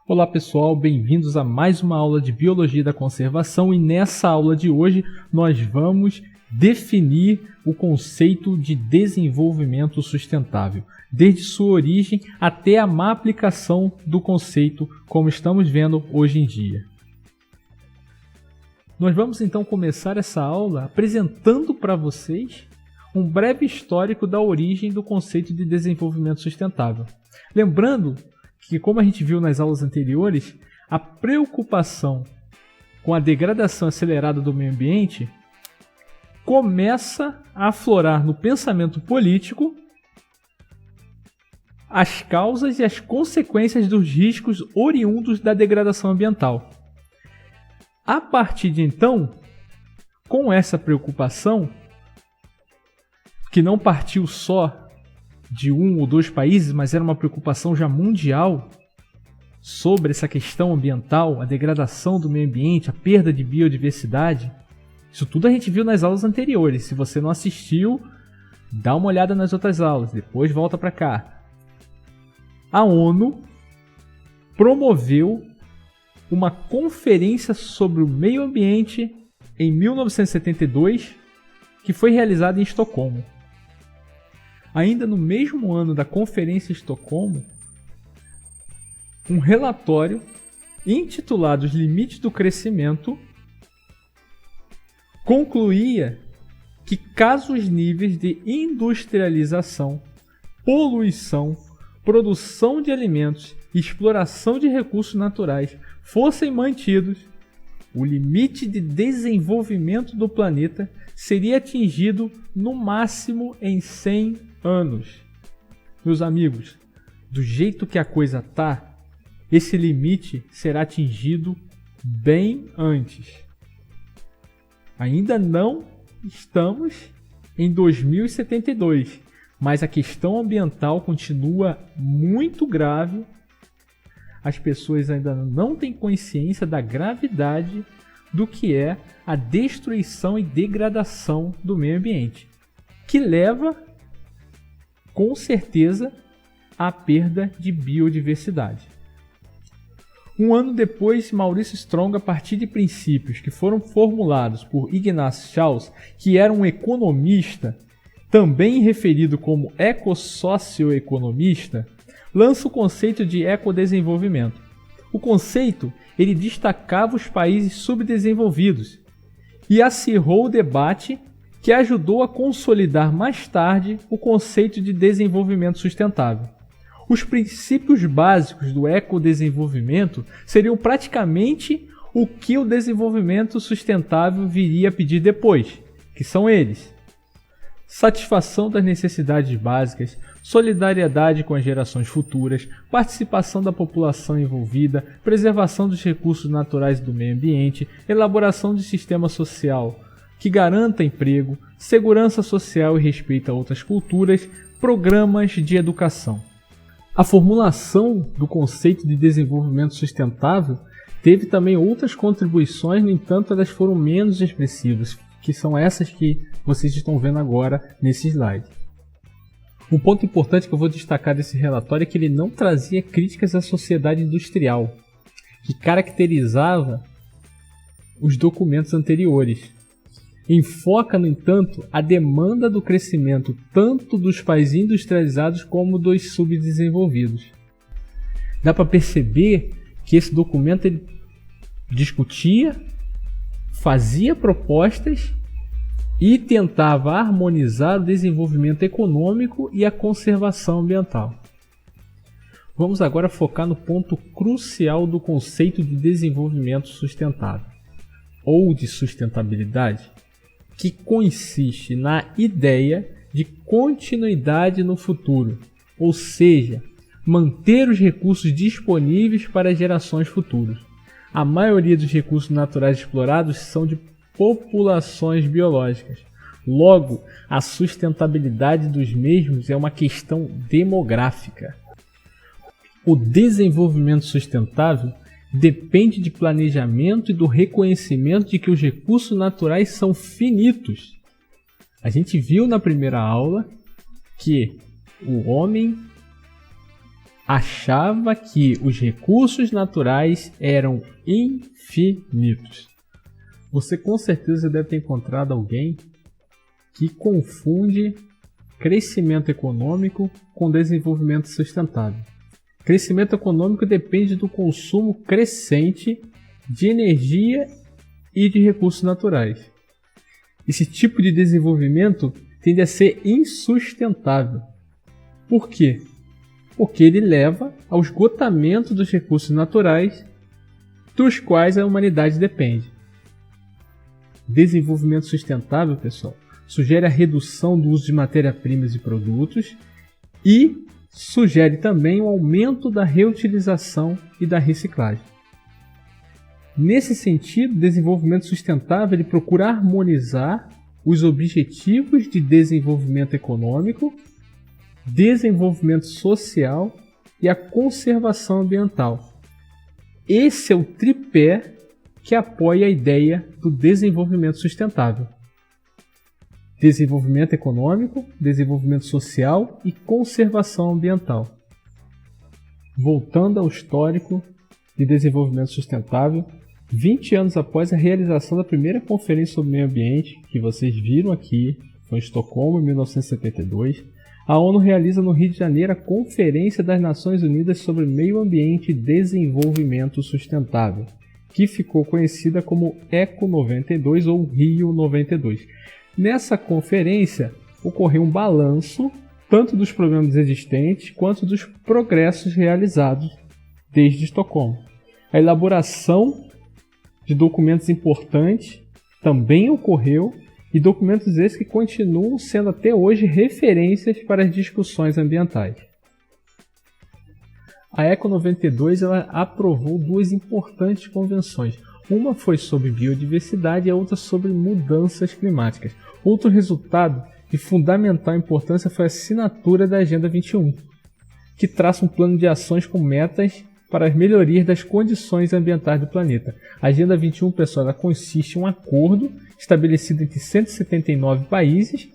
Olá pessoal, bem-vindos a mais uma aula de Biologia da Conservação e nessa aula de hoje nós vamos definir o conceito de desenvolvimento sustentável, desde sua origem até a má aplicação do conceito como estamos vendo hoje em dia. Nós vamos então começar essa aula apresentando para vocês um breve histórico da origem do conceito de desenvolvimento sustentável. Lembrando que, como a gente viu nas aulas anteriores, a preocupação com a degradação acelerada do meio ambiente começa a aflorar no pensamento político as causas e as consequências dos riscos oriundos da degradação ambiental. A partir de então, com essa preocupação, que não partiu só de um ou dois países, mas era uma preocupação já mundial sobre essa questão ambiental, a degradação do meio ambiente, a perda de biodiversidade. Isso tudo a gente viu nas aulas anteriores. Se você não assistiu, dá uma olhada nas outras aulas, depois volta para cá. A ONU promoveu uma conferência sobre o meio ambiente em 1972, que foi realizada em Estocolmo. Ainda no mesmo ano da Conferência de Estocolmo, um relatório intitulado Os Limites do Crescimento concluía que caso os níveis de industrialização, poluição, produção de alimentos e exploração de recursos naturais fossem mantidos, o limite de desenvolvimento do planeta seria atingido no máximo em 100 anos. Meus amigos, do jeito que a coisa tá, esse limite será atingido bem antes. Ainda não estamos em 2072, mas a questão ambiental continua muito grave. As pessoas ainda não têm consciência da gravidade do que é a destruição e degradação do meio ambiente, que leva, com certeza, à perda de biodiversidade. Um ano depois, Maurice Strong, a partir de princípios que foram formulados por Ignaz Schauss, que era um economista, também referido como ecossocioeconomista, lança o conceito de ecodesenvolvimento. O conceito ele destacava os países subdesenvolvidos e acirrou o debate que ajudou a consolidar mais tarde o conceito de desenvolvimento sustentável. Os princípios básicos do ecodesenvolvimento seriam praticamente o que o desenvolvimento sustentável viria a pedir depois, que são eles: satisfação das necessidades básicas, solidariedade com as gerações futuras, participação da população envolvida, preservação dos recursos naturais do meio ambiente, elaboração de sistema social que garanta emprego, segurança social e respeito a outras culturas, programas de educação. A formulação do conceito de desenvolvimento sustentável teve também outras contribuições, no entanto elas foram menos expressivas, que são essas que vocês estão vendo agora nesse slide. Um ponto importante que eu vou destacar desse relatório é que ele não trazia críticas à sociedade industrial, que caracterizava os documentos anteriores. Enfoca, no entanto, a demanda do crescimento tanto dos países industrializados como dos subdesenvolvidos. Dá para perceber que esse documento ele discutia, fazia propostas e tentava harmonizar o desenvolvimento econômico e a conservação ambiental. Vamos agora focar no ponto crucial do conceito de desenvolvimento sustentável, ou de sustentabilidade, que consiste na ideia de continuidade no futuro, ou seja, manter os recursos disponíveis para as gerações futuras. A maioria dos recursos naturais explorados são de populações biológicas. Logo, a sustentabilidade dos mesmos é uma questão demográfica. O desenvolvimento sustentável depende de planejamento e do reconhecimento de que os recursos naturais são finitos. A gente viu na primeira aula que o homem achava que os recursos naturais eram infinitos. Você com certeza deve ter encontrado alguém que confunde crescimento econômico com desenvolvimento sustentável. Crescimento econômico depende do consumo crescente de energia e de recursos naturais. Esse tipo de desenvolvimento tende a ser insustentável. Por quê? Porque ele leva ao esgotamento dos recursos naturais dos quais a humanidade depende. Desenvolvimento sustentável, pessoal, sugere a redução do uso de matérias-primas e produtos e sugere também o aumento da reutilização e da reciclagem. Nesse sentido, o desenvolvimento sustentável ele procura harmonizar os objetivos de desenvolvimento econômico, desenvolvimento social e a conservação ambiental. Esse é o tripé que apoia a ideia do desenvolvimento sustentável. Desenvolvimento econômico, desenvolvimento social e conservação ambiental. Voltando ao histórico de desenvolvimento sustentável, 20 anos após a realização da primeira conferência sobre meio ambiente, que vocês viram aqui, foi em Estocolmo, em 1972, a ONU realiza no Rio de Janeiro a Conferência das Nações Unidas sobre Meio Ambiente e Desenvolvimento Sustentável, que ficou conhecida como ECO 92 ou Rio 92. Nessa conferência, ocorreu um balanço tanto dos programas existentes quanto dos progressos realizados desde Estocolmo. A elaboração de documentos importantes também ocorreu, e documentos esses que continuam sendo até hoje referências para as discussões ambientais. A ECO 92 ela aprovou duas importantes convenções. Uma foi sobre biodiversidade e a outra sobre mudanças climáticas. Outro resultado de fundamental importância foi a assinatura da Agenda 21, que traça um plano de ações com metas para as melhorias das condições ambientais do planeta. A Agenda 21, pessoal, ela consiste em um acordo estabelecido entre 179 países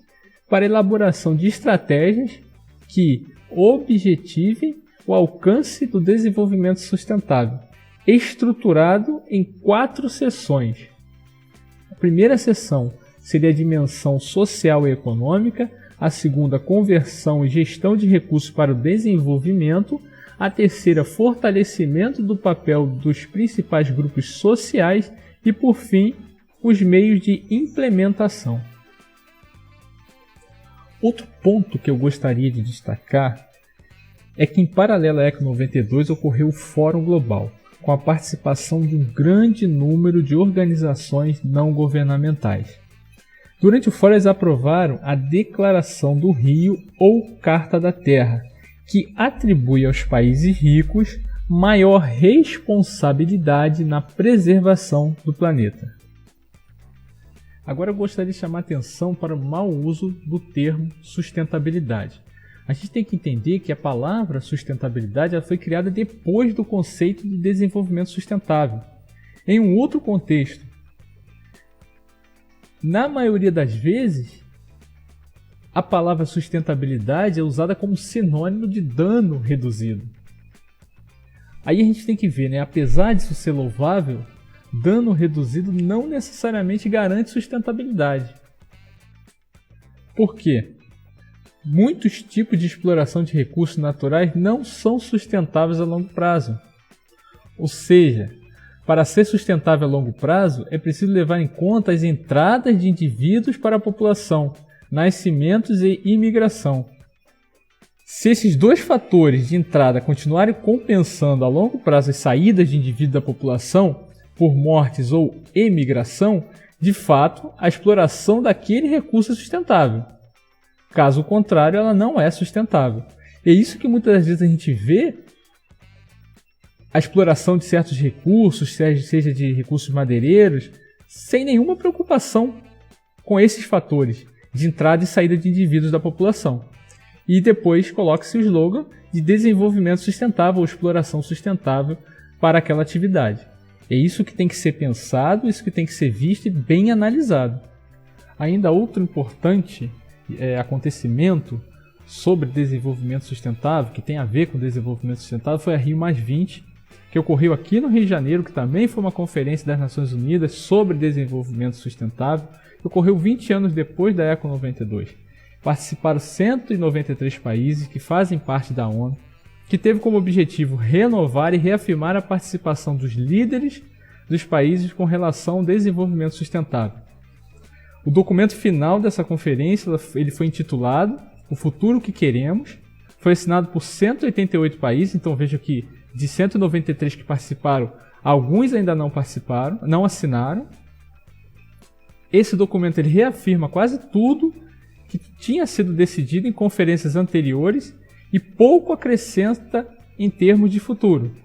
para a elaboração de estratégias que objetivem o alcance do desenvolvimento sustentável, estruturado em 4 seções. A primeira seção seria a dimensão social e econômica, a segunda, conversão e gestão de recursos para o desenvolvimento, a terceira, fortalecimento do papel dos principais grupos sociais e, por fim, os meios de implementação. Outro ponto que eu gostaria de destacar é que, em paralelo à ECO 92, ocorreu o Fórum Global, com a participação de um grande número de organizações não governamentais. Durante o fórum, eles aprovaram a Declaração do Rio ou Carta da Terra, que atribui aos países ricos maior responsabilidade na preservação do planeta. Agora eu gostaria de chamar a atenção para o mau uso do termo sustentabilidade. A gente tem que entender que a palavra sustentabilidade ela foi criada depois do conceito de desenvolvimento sustentável, em um outro contexto. Na maioria das vezes, a palavra sustentabilidade é usada como sinônimo de dano reduzido. Aí a gente tem que ver, apesar disso ser louvável, dano reduzido não necessariamente garante sustentabilidade. Por quê? Muitos tipos de exploração de recursos naturais não são sustentáveis a longo prazo. Ou seja, para ser sustentável a longo prazo, é preciso levar em conta as entradas de indivíduos para a população, nascimentos e imigração. Se esses dois fatores de entrada continuarem compensando a longo prazo as saídas de indivíduos da população por mortes ou emigração, de fato, a exploração daquele recurso é sustentável. Caso contrário, ela não é sustentável. É isso que muitas vezes a gente vê a exploração de certos recursos, seja de recursos madeireiros, sem nenhuma preocupação com esses fatores de entrada e saída de indivíduos da população. E depois coloca-se o slogan de desenvolvimento sustentável ou exploração sustentável para aquela atividade. É isso que tem que ser pensado, isso que tem que ser visto e bem analisado. Ainda outro importante acontecimento sobre desenvolvimento sustentável, que tem a ver com desenvolvimento sustentável, foi a Rio+20, que ocorreu aqui no Rio de Janeiro, que também foi uma conferência das Nações Unidas sobre desenvolvimento sustentável, que ocorreu 20 anos depois da Eco 92. Participaram 193 países que fazem parte da ONU, que teve como objetivo renovar e reafirmar a participação dos líderes dos países com relação ao desenvolvimento sustentável. O documento final dessa conferência ele foi intitulado O Futuro que Queremos, foi assinado por 188 países, então veja que de 193 que participaram, alguns ainda não participaram, não assinaram. Esse documento ele reafirma quase tudo que tinha sido decidido em conferências anteriores e pouco acrescenta em termos de futuro.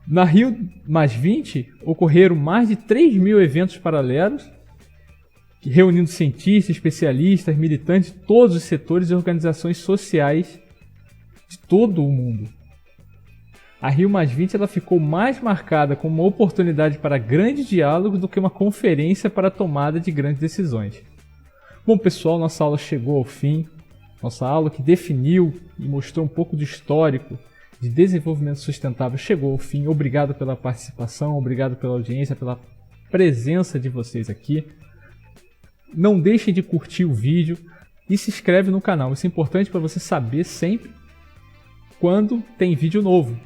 Na Rio+20 ocorreram mais de 3.000 eventos paralelos, reunindo cientistas, especialistas, militantes de todos os setores e organizações sociais de todo o mundo. A Rio+20 ela ficou mais marcada como uma oportunidade para grandes diálogos do que uma conferência para a tomada de grandes decisões. Bom pessoal, nossa aula chegou ao fim. Nossa aula que definiu e mostrou um pouco do histórico de desenvolvimento sustentável chegou ao fim. Obrigado pela participação, obrigado pela audiência, pela presença de vocês aqui. Não deixem de curtir o vídeo e se inscreve no canal. Isso é importante para você saber sempre quando tem vídeo novo.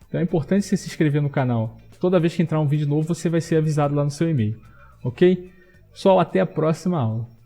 Então é importante você se inscrever no canal. Toda vez que entrar um vídeo novo, você vai ser avisado lá no seu e-mail. Ok? Pessoal, até a próxima aula.